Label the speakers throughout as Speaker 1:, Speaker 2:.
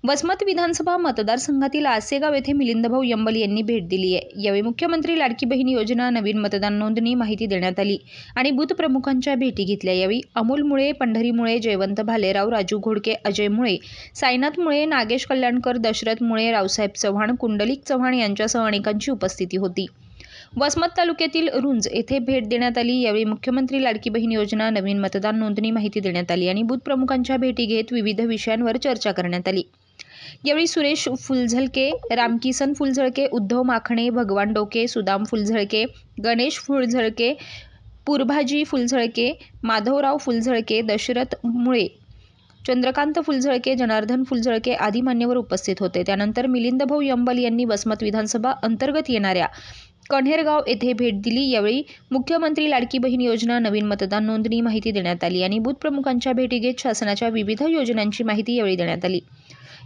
Speaker 1: वसमत विधानसभा मतदारसंघातील आसेगाव येथे मिलिंदभाऊ यंबल यांनी भेट दिली आहे। यावेळी मुख्यमंत्री लाडकी बहीण योजना, नवीन मतदान नोंदणी माहिती देण्यात आली आणि बूथ प्रमुखांच्या भेटी घेतल्या। यावेळी अमोल मुळे, पंढरी मुळे, जयवंत भालेराव, राजू घोडके, अजय मुळे, साईनाथ मुळे, नागेश कल्याणकर, दशरथ मुळे, रावसाहेब चव्हाण, कुंडलिक चव्हाण यांच्यासह अनेकांची उपस्थिती होती। वसमत तालुक्यातील रुंज येथे भेट देण्यात आली। यावेळी मुख्यमंत्री लाडकी बहीण योजना, नवीन मतदान नोंदणी माहिती देण्यात आली आणि बूथ प्रमुखांच्या भेटी घेत विविध विषयांवर चर्चा करण्यात आली। यावेळी सुरेश फुलझळके, रामकिसन फुलझळके, उद्धव माखणे, भगवान डोके, सुदाम फुलझळके, गणेश फुलझळके, पुरभाजी फुलझळके, माधवराव फुलझळके, दशरथ मुळे, चंद्रकांत फुलझळके, जनार्दन फुलझळके आदी मान्यवर उपस्थित होते। त्यानंतर मिलिंदभाऊ यंबल यांनी वसमत विधानसभा अंतर्गत येणाऱ्या कण्हेरगाव येथे भेट दिली। यावेळी मुख्यमंत्री लाडकी बहीण योजना, नवीन मतदान नोंदणी माहिती देण्यात आली आणि बूथ प्रमुखांच्या भेटी घेत शासनाच्या विविध योजनांची माहिती यावेळी देण्यात आली।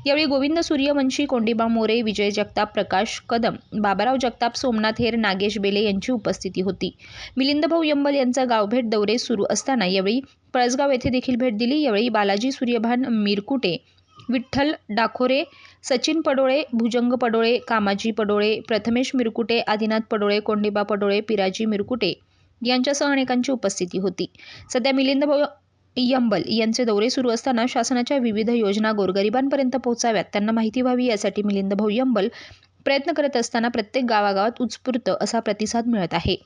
Speaker 1: यावेळी गोविंद सूर्यवंशी, कोंडीबा मोरे, विजय जगताप, प्रकाश कदम, बाबाराव जगताप, सोमनाथ हेर, नागेश बेले यांची उपस्थिती होती। मिलिंदभाऊ यंबल यांचा गावभेट दौरे सुरू असताना यावेळी पळसगाव येथे देखील भेट दिली। यावेळी बालाजी सूर्यभान मिरकुटे, विठ्ठल डाखोरे, सचिन पडोळे, भुजंग पडोळे, कामाजी पडोळे, प्रथमेश मिरकुटे, आदिनाथ पडोळे, कोंडीबा पडोळे, पिराजी मिरकुटे यांच्यासह अनेकांची उपस्थिती होती। सध्या मिलिंदभाऊ यंबल यांचे दौरे सुरू असताना शासनाच्या विविध योजना गोरगरिबांपर्यंत पोहोचाव्यात, त्यांना माहिती व्हावी यासाठी मिलिंदभाऊ यंबल प्रयत्न करत असताना प्रत्येक गावागावात उत्स्फूर्त असा प्रतिसाद मिळत आहे।